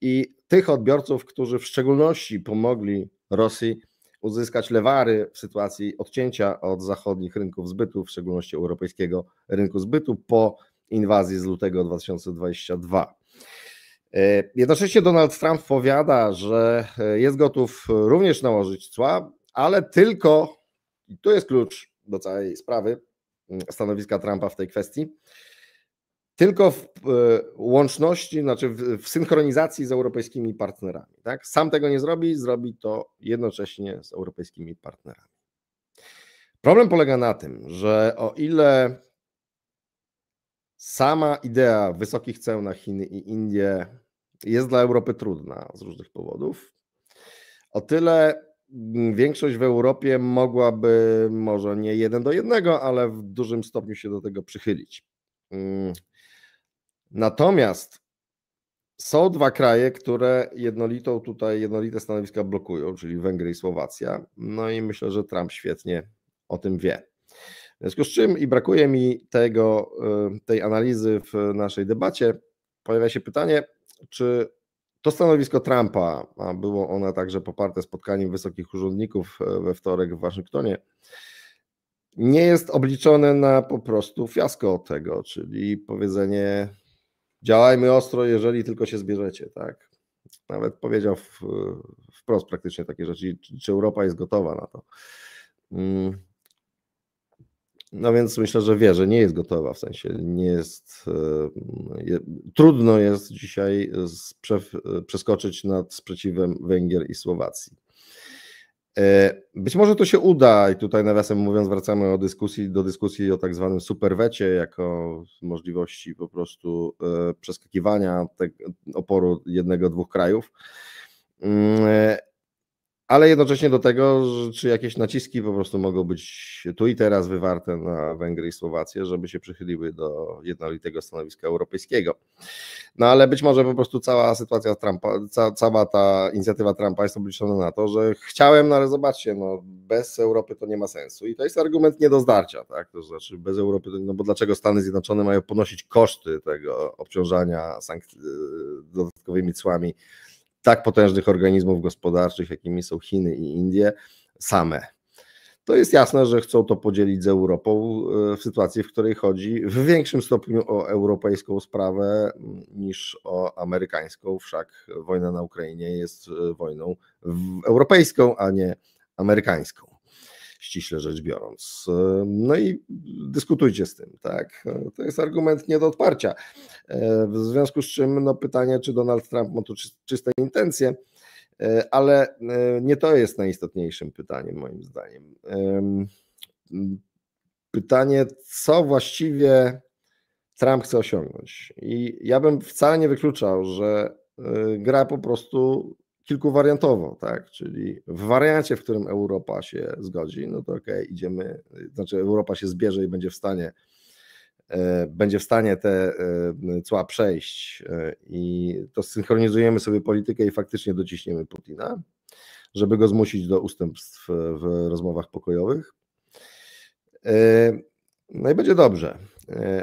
i tych odbiorców, którzy w szczególności pomogli Rosji uzyskać lewary w sytuacji odcięcia od zachodnich rynków zbytu, w szczególności europejskiego rynku zbytu po inwazji z lutego 2022. Jednocześnie Donald Trump powiada, że jest gotów również nałożyć cła, ale tylko, i tu jest klucz do całej sprawy, stanowiska Trumpa w tej kwestii, tylko w łączności, znaczy w synchronizacji z europejskimi partnerami. Tak? Sam tego nie zrobi to jednocześnie z europejskimi partnerami. Problem polega na tym, że o ile sama idea wysokich ceł na Chiny i Indie jest dla Europy trudna z różnych powodów, o tyle większość w Europie mogłaby może nie 1:1, ale w dużym stopniu się do tego przychylić. Natomiast Są dwa kraje, które jednolite stanowiska blokują, czyli Węgry i Słowacja. No i myślę, że Trump świetnie o tym wie. W związku z czym i brakuje mi tej analizy w naszej debacie, pojawia się pytanie, czy to stanowisko Trumpa, a było ono także poparte spotkaniem wysokich urzędników we wtorek w Waszyngtonie, nie jest obliczone na po prostu fiasko tego, czyli powiedzenie działajmy ostro, jeżeli tylko się zbierzecie, tak? Nawet powiedział wprost praktycznie takie rzeczy, czy Europa jest gotowa na to. No więc myślę, że wie, że nie jest gotowa, w sensie nie jest, trudno jest dzisiaj przeskoczyć nad sprzeciwem Węgier i Słowacji. Być może to się uda i tutaj nawiasem mówiąc wracamy do dyskusji o tak zwanym superwecie jako możliwości po prostu przeskakiwania oporu jednego, dwóch krajów, ale jednocześnie do tego, czy jakieś naciski po prostu mogą być tu i teraz wywarte na Węgry i Słowację, żeby się przychyliły do jednolitego stanowiska europejskiego. No ale być może po prostu cała sytuacja Trumpa, cała ta inicjatywa Trumpa jest obliczona na to, że chciałem, no ale zobaczcie, no bez Europy to nie ma sensu i to jest argument nie do zdarcia, tak? To znaczy bez Europy, no bo dlaczego Stany Zjednoczone mają ponosić koszty tego obciążania dodatkowymi cłami tak potężnych organizmów gospodarczych, jakimi są Chiny i Indie, same. To jest jasne, że chcą to podzielić z Europą w sytuacji, w której chodzi w większym stopniu o europejską sprawę niż o amerykańską, wszak wojna na Ukrainie jest wojną europejską, a nie amerykańską, ściśle rzecz biorąc. No i dyskutujcie z tym, tak? To jest argument nie do odparcia. W związku z czym no pytanie, czy Donald Trump ma tu czyste intencje, ale nie to jest najistotniejszym pytaniem moim zdaniem. Pytanie, co właściwie Trump chce osiągnąć. I ja bym wcale nie wykluczał, że gra po prostu kilkuwariantowo, tak? Czyli w wariancie, w którym Europa się zgodzi, no to okej, idziemy, znaczy Europa się zbierze i będzie w stanie te cła przejść i to synchronizujemy sobie politykę i faktycznie dociśniemy Putina, żeby go zmusić do ustępstw w rozmowach pokojowych. No i będzie dobrze.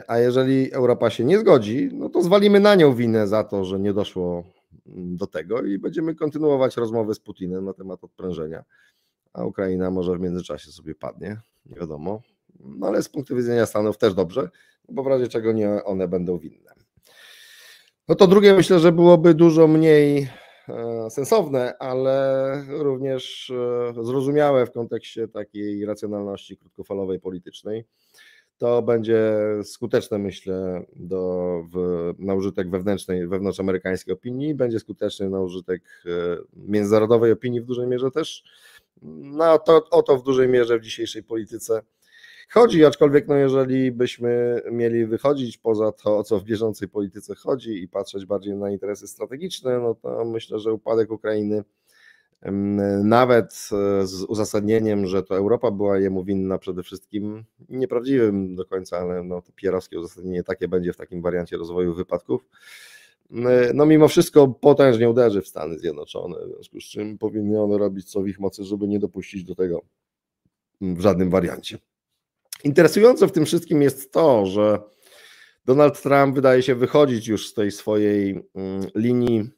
A jeżeli Europa się nie zgodzi, no to zwalimy na nią winę za to, że nie doszło do tego i będziemy kontynuować rozmowy z Putinem na temat odprężenia, a Ukraina może w międzyczasie sobie padnie, nie wiadomo. No ale z punktu widzenia Stanów też dobrze, bo w razie czego nie one będą winne. No to drugie myślę, że byłoby dużo mniej sensowne, ale również zrozumiałe w kontekście takiej racjonalności krótkofalowej politycznej. To będzie skuteczne, myślę, na użytek wewnątrzamerykańskiej opinii, będzie skuteczny na użytek międzynarodowej opinii w dużej mierze też. No o to w dużej mierze w dzisiejszej polityce chodzi, aczkolwiek no jeżeli byśmy mieli wychodzić poza to, o co w bieżącej polityce chodzi i patrzeć bardziej na interesy strategiczne, no to myślę, że upadek Ukrainy nawet z uzasadnieniem, że to Europa była jemu winna przede wszystkim, nieprawdziwym do końca, ale no to pierowskie uzasadnienie takie będzie w takim wariancie rozwoju wypadków, no mimo wszystko potężnie uderzy w Stany Zjednoczone, w związku z czym powinny one robić co w ich mocy, żeby nie dopuścić do tego w żadnym wariancie. Interesujące w tym wszystkim jest to, że Donald Trump wydaje się wychodzić już z tej swojej linii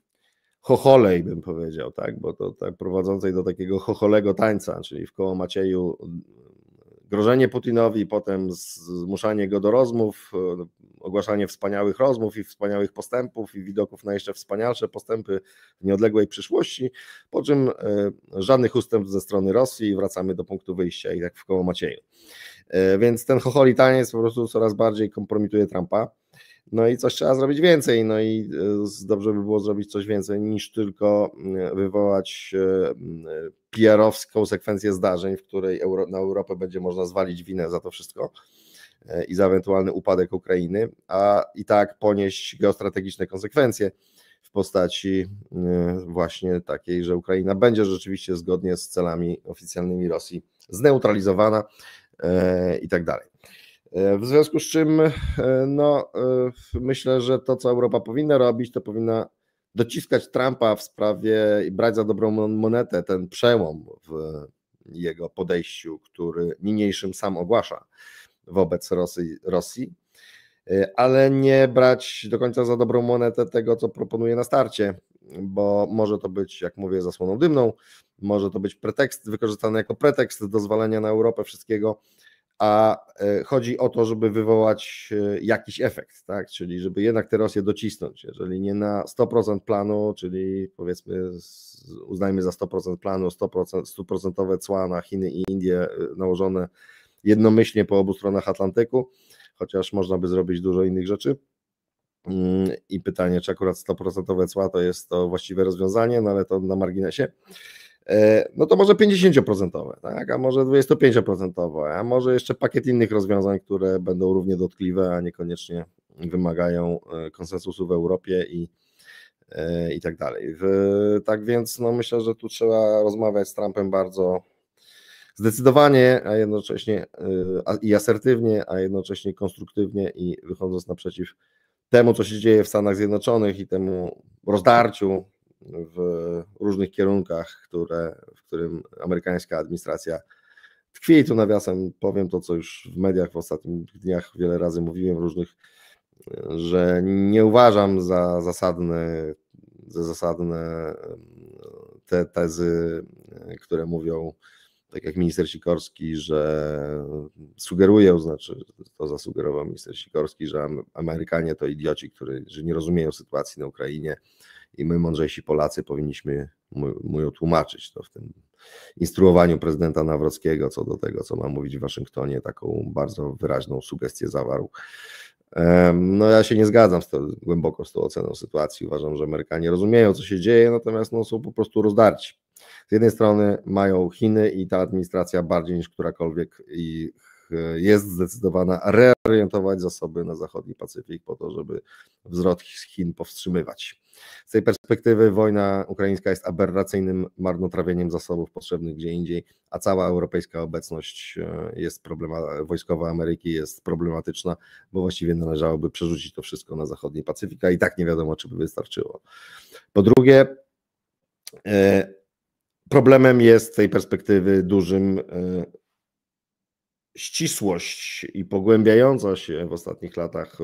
chocholej, bym powiedział, tak, bo to tak prowadzącej do takiego chocholego tańca, czyli w koło Macieju grożenie Putinowi, potem zmuszanie go do rozmów, ogłaszanie wspaniałych rozmów i wspaniałych postępów i widoków na jeszcze wspanialsze postępy w nieodległej przyszłości, po czym żadnych ustępstw ze strony Rosji i wracamy do punktu wyjścia i tak w koło Macieju. Więc ten chocholi taniec po prostu coraz bardziej kompromituje Trumpa. No i coś trzeba zrobić więcej, no i dobrze by było zrobić coś więcej niż tylko wywołać PR-owską sekwencję zdarzeń, w której na Europę będzie można zwalić winę za to wszystko i za ewentualny upadek Ukrainy, a i tak ponieść geostrategiczne konsekwencje w postaci właśnie takiej, że Ukraina będzie rzeczywiście zgodnie z celami oficjalnymi Rosji zneutralizowana i tak dalej. W związku z czym no, myślę, że to, co Europa powinna robić, to powinna dociskać Trumpa w sprawie i brać za dobrą monetę ten przełom w jego podejściu, który niniejszym sam ogłasza wobec Rosji, ale nie brać do końca za dobrą monetę tego, co proponuje na starcie, bo może to być, jak mówię, zasłoną dymną, może to być pretekst, wykorzystany jako pretekst do zwalania na Europę wszystkiego, a chodzi o to, żeby wywołać jakiś efekt, tak? Czyli żeby jednak te Rosję docisnąć, jeżeli nie na 100% planu, czyli powiedzmy uznajmy za 100% planu 100% cła na Chiny i Indie nałożone jednomyślnie po obu stronach Atlantyku, chociaż można by zrobić dużo innych rzeczy. I pytanie, czy akurat 100% cła to jest to właściwe rozwiązanie, no ale to na marginesie. No to może 50%, tak? A może 25%, a może jeszcze pakiet innych rozwiązań, które będą równie dotkliwe, a niekoniecznie wymagają konsensusu w Europie i tak dalej. Tak więc no myślę, że tu trzeba rozmawiać z Trumpem bardzo zdecydowanie, a jednocześnie i asertywnie, a jednocześnie konstruktywnie i wychodząc naprzeciw temu, co się dzieje w Stanach Zjednoczonych i temu rozdarciu w różnych kierunkach, w którym amerykańska administracja tkwi. I tu nawiasem powiem to, co już w mediach w ostatnich dniach wiele razy mówiłem różnych, że nie uważam za zasadne te tezy, które mówią, tak jak minister Sikorski, że sugeruje, znaczy to zasugerował minister Sikorski, że Amerykanie to idioci, że nie rozumieją sytuacji na Ukrainie i my, mądrzejsi Polacy, powinniśmy mu ją tłumaczyć. To w tym instruowaniu prezydenta Nawrockiego co do tego, co ma mówić w Waszyngtonie, taką bardzo wyraźną sugestię zawarł. No ja się nie zgadzam głęboko z tą oceną sytuacji. Uważam, że Amerykanie rozumieją, co się dzieje, natomiast no, są po prostu rozdarci. Z jednej strony mają Chiny i ta administracja bardziej niż którakolwiek jest zdecydowana reorientować zasoby na zachodni Pacyfik po to, żeby wzrost Chin powstrzymywać. Z tej perspektywy wojna ukraińska jest aberracyjnym marnotrawieniem zasobów potrzebnych gdzie indziej, a cała europejska obecność wojskowa Ameryki jest problematyczna, bo właściwie należałoby przerzucić to wszystko na zachodni Pacyfik, a i tak nie wiadomo, czy by wystarczyło. Po drugie, problemem jest z tej perspektywy dużym ścisłość i pogłębiająca się w ostatnich latach,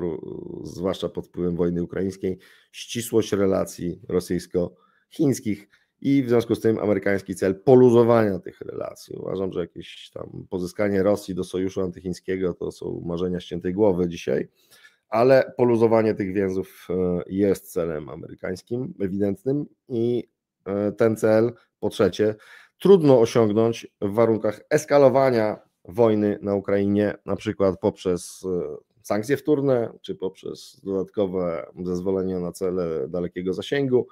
zwłaszcza pod wpływem wojny ukraińskiej, ścisłość relacji rosyjsko-chińskich i w związku z tym amerykański cel poluzowania tych relacji. Uważam, że jakieś tam pozyskanie Rosji do sojuszu antychińskiego to są marzenia ściętej głowy dzisiaj, ale poluzowanie tych więzów jest celem amerykańskim, ewidentnym i ten cel, po trzecie, trudno osiągnąć w warunkach eskalowania wojny na Ukrainie, na przykład poprzez sankcje wtórne, czy poprzez dodatkowe zezwolenia na cele dalekiego zasięgu,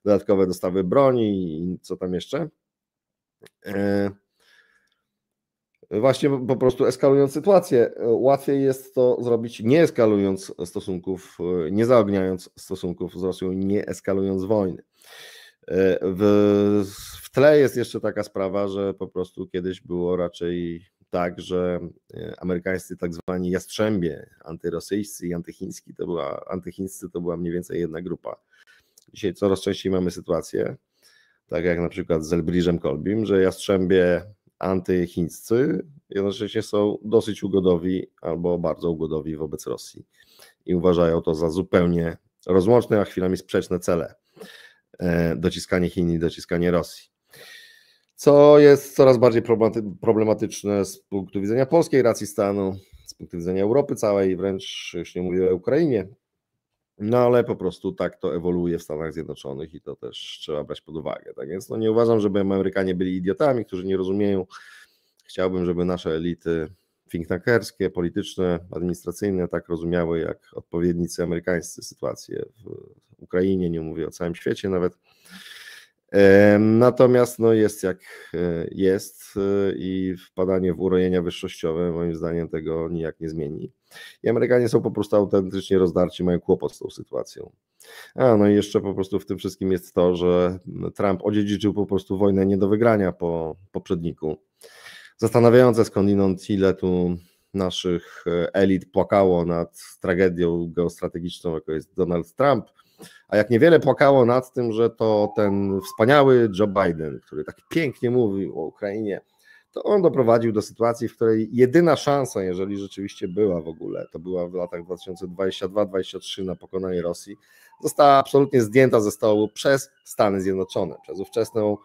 dodatkowe dostawy broni i co tam jeszcze. Właśnie po prostu eskalując sytuację. Łatwiej jest to zrobić nie eskalując stosunków, nie zaogniając stosunków z Rosją, nie eskalując wojny. W tle jest jeszcze taka sprawa, że po prostu kiedyś było raczej tak, że amerykańscy tak zwani jastrzębie antyrosyjscy i antychińscy to była mniej więcej jedna grupa. Dzisiaj coraz częściej mamy sytuację, tak jak na przykład z Elbridge'em Colbym, że jastrzębie antychińscy jednocześnie są dosyć ugodowi albo bardzo ugodowi wobec Rosji i uważają to za zupełnie rozłączne, a chwilami sprzeczne cele. Dociskanie Chin i dociskanie Rosji. Co jest coraz bardziej problematyczne z punktu widzenia polskiej racji stanu, z punktu widzenia Europy całej, wręcz już nie mówię o Ukrainie, no ale po prostu tak to ewoluuje w Stanach Zjednoczonych i to też trzeba brać pod uwagę. Tak więc no nie uważam, żeby Amerykanie byli idiotami, którzy nie rozumieją. Chciałbym, żeby nasze elity think tankerskie, polityczne, administracyjne tak rozumiały jak odpowiednicy amerykańscy sytuację w Ukrainie, nie mówię o całym świecie nawet. Natomiast no jest jak jest i wpadanie w urojenia wyższościowe moim zdaniem tego nijak nie zmieni. I Amerykanie są po prostu autentycznie rozdarci, mają kłopot z tą sytuacją. No i jeszcze po prostu w tym wszystkim jest to, że Trump odziedziczył po prostu wojnę nie do wygrania po poprzedniku. Zastanawiające skądinąd ile tu naszych elit płakało nad tragedią geostrategiczną, jaką jest Donald Trump, A jak niewiele płakało nad tym, że to ten wspaniały Joe Biden, który tak pięknie mówił o Ukrainie, to on doprowadził do sytuacji, w której jedyna szansa, jeżeli rzeczywiście była w ogóle, to była w latach 2022-2023 na pokonanie Rosji, została absolutnie zdjęta ze stołu przez Stany Zjednoczone, przez ówczesną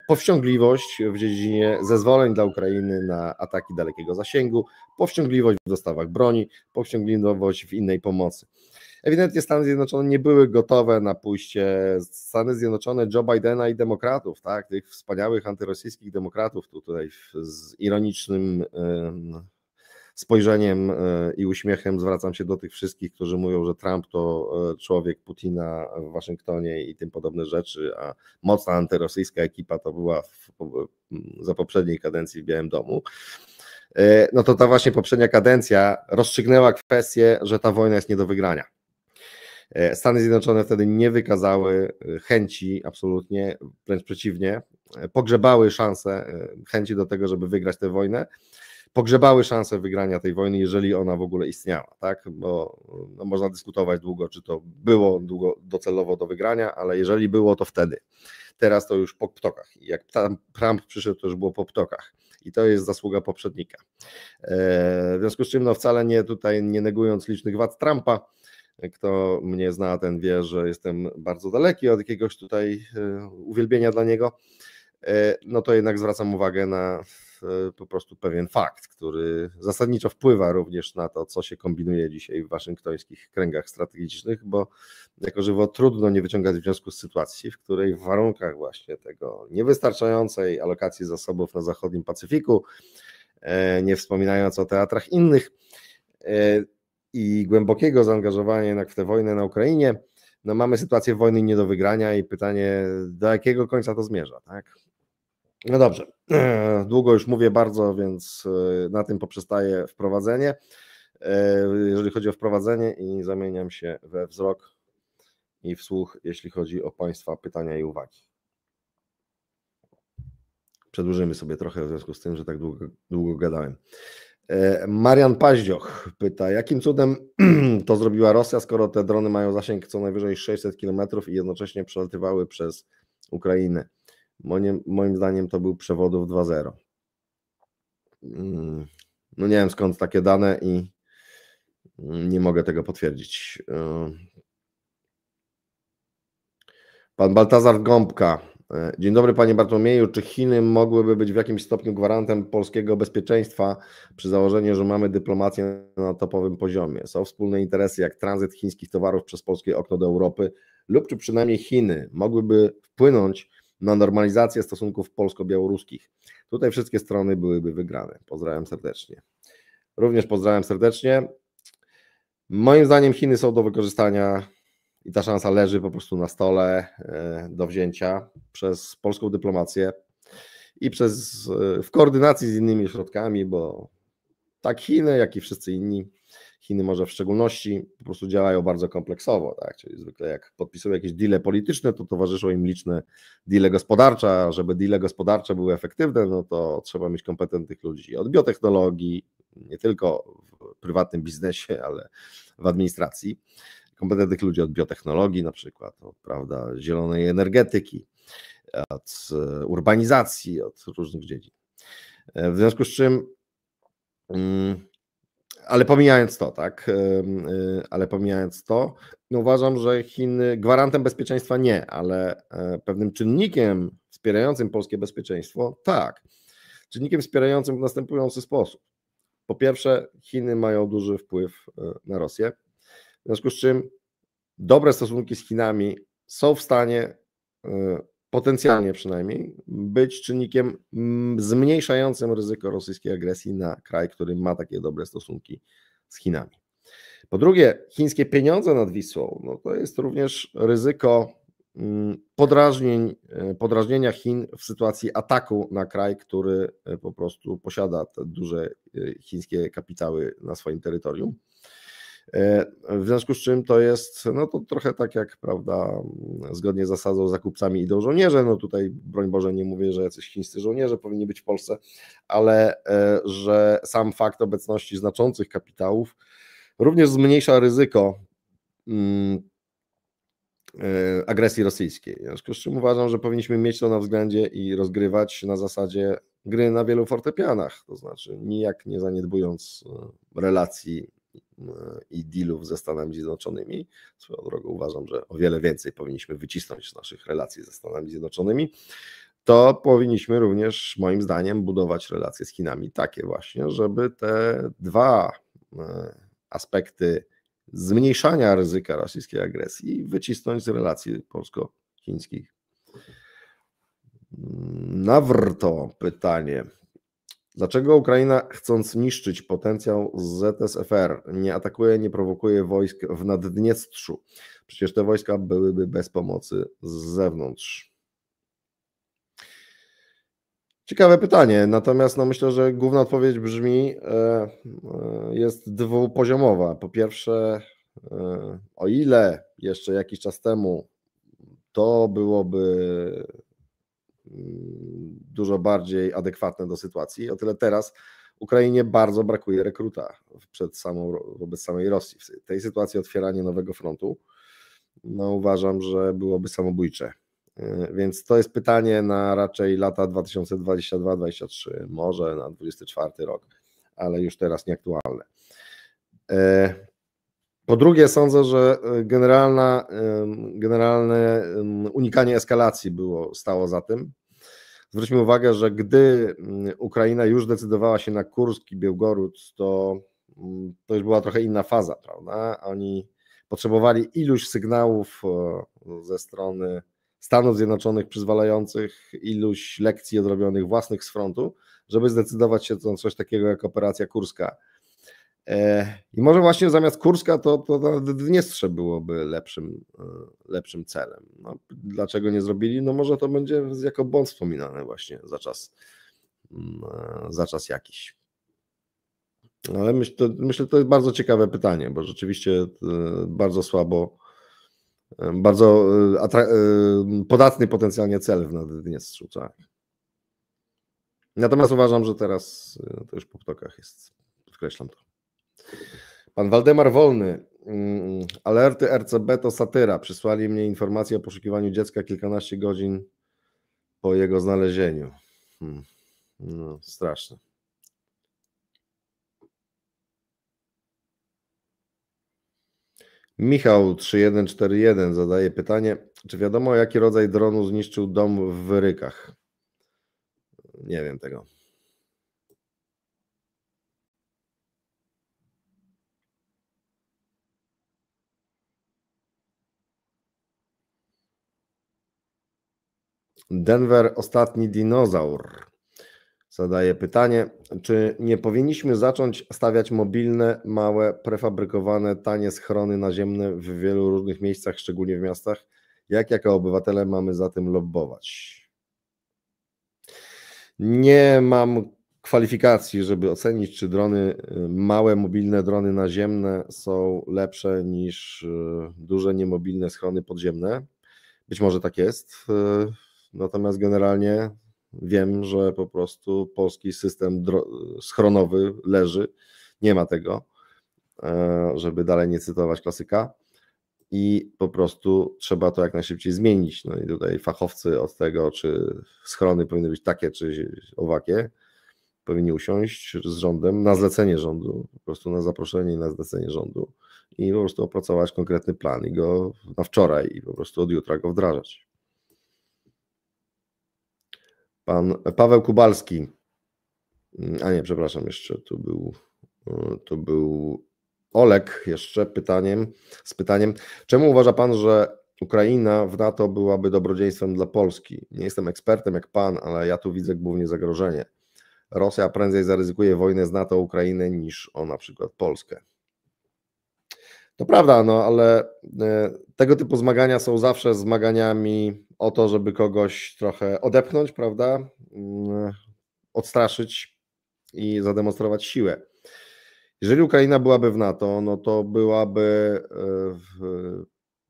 powściągliwość w dziedzinie zezwoleń dla Ukrainy na ataki dalekiego zasięgu, powściągliwość w dostawach broni, powściągliwość w innej pomocy. Ewidentnie Stany Zjednoczone nie były gotowe na pójście Stany Zjednoczone Joe Bidena i demokratów, tak, tych wspaniałych antyrosyjskich demokratów, tutaj z ironicznym spojrzeniem i uśmiechem zwracam się do tych wszystkich, którzy mówią, że Trump to człowiek Putina w Waszyngtonie i tym podobne rzeczy, a mocna antyrosyjska ekipa to była za poprzedniej kadencji w Białym Domu. No to ta właśnie poprzednia kadencja rozstrzygnęła kwestię, że ta wojna jest nie do wygrania. Stany Zjednoczone wtedy nie wykazały chęci absolutnie, wręcz przeciwnie, pogrzebały szansę, chęci do tego, żeby wygrać tę wojnę, pogrzebały szansę wygrania tej wojny, jeżeli ona w ogóle istniała, tak? Bo no, można dyskutować długo, czy to było docelowo do wygrania, ale jeżeli było, to wtedy. Teraz to już po ptokach. Jak Trump przyszedł, to już było po ptokach. I to jest zasługa poprzednika. W związku z czym no wcale nie negując licznych wad Trumpa, kto mnie zna, ten wie, że jestem bardzo daleki od jakiegoś tutaj uwielbienia dla niego, no to jednak zwracam uwagę na po prostu pewien fakt, który zasadniczo wpływa również na to, co się kombinuje dzisiaj w waszyngtońskich kręgach strategicznych, bo jako żywo trudno nie wyciągać wniosku z sytuacji, w której w warunkach właśnie tego niewystarczającej alokacji zasobów na zachodnim Pacyfiku, nie wspominając o teatrach innych, i głębokiego zaangażowania jednak w tę wojnę na Ukrainie, no mamy sytuację wojny nie do wygrania i pytanie, do jakiego końca to zmierza, tak? No dobrze, długo już mówię bardzo, więc na tym poprzestaje wprowadzenie. Jeżeli chodzi o wprowadzenie i zamieniam się we wzrok i w słuch, jeśli chodzi o Państwa pytania i uwagi. Przedłużymy sobie trochę w związku z tym, że tak długo gadałem. Marian Paździoch pyta, jakim cudem to zrobiła Rosja, skoro te drony mają zasięg co najwyżej 600 km i jednocześnie przelatywały przez Ukrainę. Moim zdaniem to był przewodów 2.0. No nie wiem skąd takie dane i nie mogę tego potwierdzić. Pan Baltazar Gąbka. Dzień dobry panie Bartłomieju. Czy Chiny mogłyby być w jakimś stopniu gwarantem polskiego bezpieczeństwa przy założeniu, że mamy dyplomację na topowym poziomie? Są wspólne interesy jak tranzyt chińskich towarów przez polskie okno do Europy lub czy przynajmniej Chiny mogłyby wpłynąć na normalizację stosunków polsko-białoruskich? Tutaj wszystkie strony byłyby wygrane. Pozdrawiam serdecznie. Również pozdrawiam serdecznie. Moim zdaniem Chiny są do wykorzystania i ta szansa leży po prostu na stole do wzięcia przez polską dyplomację i w koordynacji z innymi środkami, bo tak Chiny, jak i wszyscy inni, Chiny może w szczególności, po prostu działają bardzo kompleksowo, tak? Czyli zwykle jak podpisują jakieś deale polityczne, to towarzyszą im liczne deale gospodarcze, a żeby deale gospodarcze były efektywne, no to trzeba mieć kompetentnych ludzi od biotechnologii, nie tylko w prywatnym biznesie, ale w administracji, kompetentnych ludzi od biotechnologii na przykład, od, prawda, zielonej energetyki, od urbanizacji, od różnych dziedzin. W związku z czym, ale pomijając to, tak, no uważam, że Chiny gwarantem bezpieczeństwa nie, ale pewnym czynnikiem wspierającym polskie bezpieczeństwo, tak, czynnikiem wspierającym w następujący sposób. Po pierwsze, Chiny mają duży wpływ na Rosję, w związku z czym dobre stosunki z Chinami są w stanie, potencjalnie przynajmniej, być czynnikiem zmniejszającym ryzyko rosyjskiej agresji na kraj, który ma takie dobre stosunki z Chinami. Po drugie, chińskie pieniądze nad Wisłą, no to jest również ryzyko podrażnienia Chin w sytuacji ataku na kraj, który po prostu posiada te duże chińskie kapitały na swoim terytorium. W związku z czym to jest, no to trochę tak jak, prawda, zgodnie z zasadą za kupcami idą żołnierze, no tutaj broń Boże nie mówię, że jacyś chińscy żołnierze powinni być w Polsce, ale że sam fakt obecności znaczących kapitałów również zmniejsza ryzyko agresji rosyjskiej. W związku z czym uważam, że powinniśmy mieć to na względzie i rozgrywać na zasadzie gry na wielu fortepianach, to znaczy nijak nie zaniedbując relacji i dealów ze Stanami Zjednoczonymi. Swoją drogą uważam, że o wiele więcej powinniśmy wycisnąć z naszych relacji ze Stanami Zjednoczonymi. To powinniśmy również, moim zdaniem, budować relacje z Chinami takie właśnie, żeby te dwa aspekty zmniejszania ryzyka rosyjskiej agresji wycisnąć z relacji polsko-chińskich. Nawrto pytanie. Dlaczego Ukraina, chcąc niszczyć potencjał ZSRR, nie atakuje, nie prowokuje wojsk w Naddniestrzu? Przecież te wojska byłyby bez pomocy z zewnątrz. Ciekawe pytanie, natomiast myślę, że główna odpowiedź brzmi, jest dwupoziomowa. Po pierwsze, o ile jeszcze jakiś czas temu to byłoby dużo bardziej adekwatne do sytuacji, o tyle teraz Ukrainie bardzo brakuje rekruta wobec samej Rosji. W tej sytuacji otwieranie nowego frontu uważam, że byłoby samobójcze. Więc to jest pytanie na raczej lata 2022-2023, może na 2024 rok, ale już teraz nieaktualne. Po drugie, sądzę, że generalne unikanie eskalacji stało za tym. Zwróćmy uwagę, że gdy Ukraina już decydowała się na Kursk i Białgorod, to już była trochę inna faza, prawda? Oni potrzebowali iluś sygnałów ze strony Stanów Zjednoczonych przyzwalających, iluś lekcji odrobionych własnych z frontu, żeby zdecydować się na coś takiego jak operacja kurska. I może właśnie zamiast Kurska to Naddniestrze byłoby lepszym celem. Dlaczego nie zrobili? Może to będzie jako błąd wspominane właśnie za czas jakiś. Ale myślę, że to jest bardzo ciekawe pytanie, bo rzeczywiście bardzo słabo, bardzo podatny potencjalnie cel w Naddniestrzu. Tak. Natomiast uważam, że teraz to już po ptokach jest, podkreślam to. Pan Waldemar Wolny. Alerty RCB to satyra. Przysłali mnie informację o poszukiwaniu dziecka kilkanaście godzin po jego znalezieniu. Straszne. Michał 3141 zadaje pytanie, czy wiadomo, jaki rodzaj dronu zniszczył dom w Wyrykach? Nie wiem tego. Denver, ostatni dinozaur, zadaje pytanie, czy nie powinniśmy zacząć stawiać mobilne, małe, prefabrykowane, tanie schrony naziemne w wielu różnych miejscach, szczególnie w miastach? Jak jako obywatele mamy za tym lobbować? Nie mam kwalifikacji, żeby ocenić, czy małe, mobilne drony naziemne są lepsze niż duże, niemobilne schrony podziemne. Być może tak jest. Natomiast generalnie wiem, że po prostu polski system schronowy leży, nie ma tego, żeby dalej nie cytować klasyka i po prostu trzeba to jak najszybciej zmienić. I tutaj fachowcy od tego, czy schrony powinny być takie, czy owakie, powinni usiąść z rządem na zlecenie rządu, po prostu na zaproszenie i na zlecenie rządu i po prostu opracować konkretny plan i go na wczoraj i po prostu od jutra go wdrażać. Pan Paweł Kubalski, przepraszam, jeszcze tu był Olek jeszcze z pytaniem, czemu uważa pan, że Ukraina w NATO byłaby dobrodziejstwem dla Polski? Nie jestem ekspertem jak pan, ale ja tu widzę głównie zagrożenie. Rosja prędzej zaryzykuje wojnę z NATO o Ukrainę niż o na przykład Polskę. To prawda, ale tego typu zmagania są zawsze zmaganiami o to, żeby kogoś trochę odepchnąć, prawda? Odstraszyć i zademonstrować siłę. Jeżeli Ukraina byłaby w NATO, to byłaby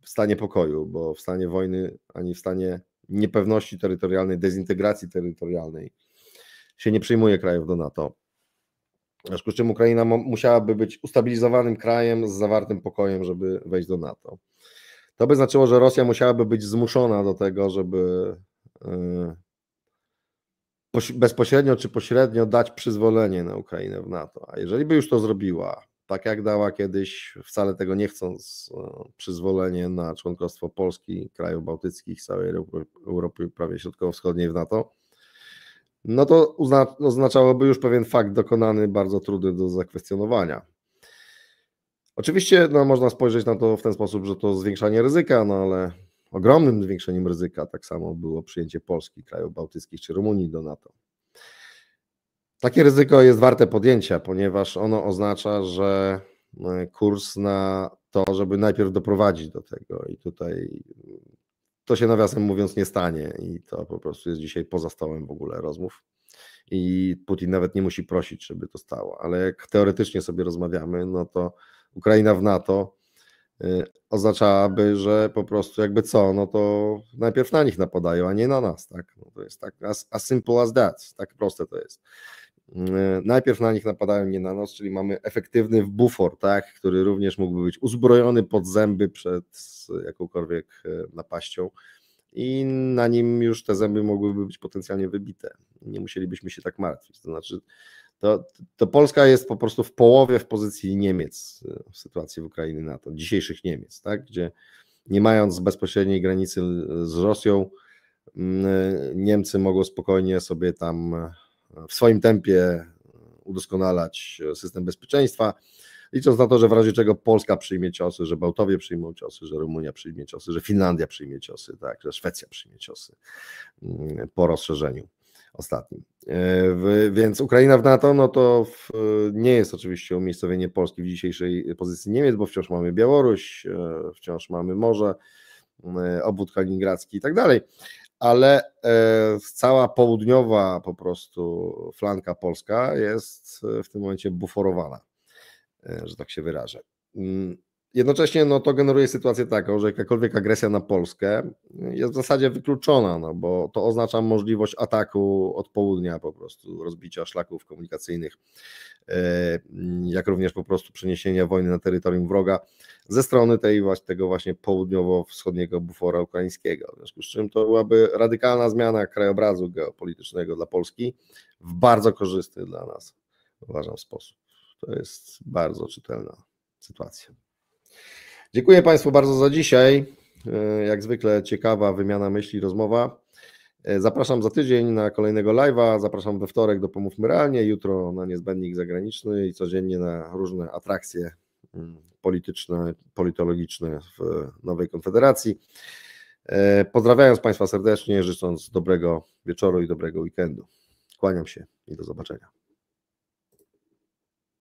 w stanie pokoju, bo w stanie wojny ani w stanie niepewności terytorialnej, dezintegracji terytorialnej się nie przyjmuje krajów do NATO. W związku z czym Ukraina musiałaby być ustabilizowanym krajem z zawartym pokojem, żeby wejść do NATO. to by znaczyło, że Rosja musiałaby być zmuszona do tego, żeby bezpośrednio czy pośrednio dać przyzwolenie na Ukrainę w NATO. A jeżeli by już to zrobiła, tak jak dała kiedyś, wcale tego nie chcąc, przyzwolenie na członkostwo Polski, krajów bałtyckich, całej Europy prawie środkowo-wschodniej w NATO, no to oznaczałoby już pewien fakt dokonany, bardzo trudny do zakwestionowania. Oczywiście można spojrzeć na to w ten sposób, że to zwiększanie ryzyka, ale ogromnym zwiększeniem ryzyka tak samo było przyjęcie Polski, krajów bałtyckich czy Rumunii do NATO. Takie ryzyko jest warte podjęcia, ponieważ ono oznacza, że kurs na to, żeby najpierw doprowadzić do tego i tutaj to się nawiasem mówiąc nie stanie i to po prostu jest dzisiaj poza stołem w ogóle rozmów i Putin nawet nie musi prosić, żeby to stało, ale jak teoretycznie sobie rozmawiamy, no to Ukraina w NATO oznaczałaby, że po prostu jakby co, no to najpierw na nich napadają, a nie na nas, tak? No to jest tak as simple as that, tak proste to jest. Najpierw na nich napadają, nie na nas, czyli mamy efektywny bufor, tak, który również mógłby być uzbrojony pod zęby przed jakąkolwiek napaścią i na nim już te zęby mogłyby być potencjalnie wybite. Nie musielibyśmy się tak martwić. To znaczy, to Polska jest po prostu w połowie w pozycji Niemiec w sytuacji w Ukrainie NATO, dzisiejszych Niemiec, tak, gdzie nie mając bezpośredniej granicy z Rosją, Niemcy mogą spokojnie sobie tam w swoim tempie udoskonalać system bezpieczeństwa, licząc na to, że w razie czego Polska przyjmie ciosy, że Bałtowie przyjmą ciosy, że Rumunia przyjmie ciosy, że Finlandia przyjmie ciosy, tak, że Szwecja przyjmie ciosy po rozszerzeniu ostatnim. Więc Ukraina w NATO, no to nie jest oczywiście umiejscowienie Polski w dzisiejszej pozycji Niemiec, bo wciąż mamy Białoruś, wciąż mamy morze, obwód kaliningradzki i tak dalej, ale cała południowa po prostu flanka polska jest w tym momencie buforowana, że tak się wyrażę. Jednocześnie no, to generuje sytuację taką, że jakakolwiek agresja na Polskę jest w zasadzie wykluczona, no, bo to oznacza możliwość ataku od południa po prostu, rozbicia szlaków komunikacyjnych, jak również po prostu przeniesienia wojny na terytorium wroga ze strony tego właśnie południowo-wschodniego bufora ukraińskiego. W związku z czym to byłaby radykalna zmiana krajobrazu geopolitycznego dla Polski w bardzo korzystny dla nas, uważam, sposób. To jest bardzo czytelna sytuacja. Dziękuję Państwu bardzo za dzisiaj. Jak zwykle ciekawa wymiana myśli, rozmowa. Zapraszam za tydzień na kolejnego live'a, zapraszam we wtorek do Pomówmy Realnie, jutro na Niezbędnik Zagraniczny i codziennie na różne atrakcje polityczne, politologiczne w Nowej Konfederacji. Pozdrawiając Państwa serdecznie, życząc dobrego wieczoru i dobrego weekendu. Kłaniam się i do zobaczenia.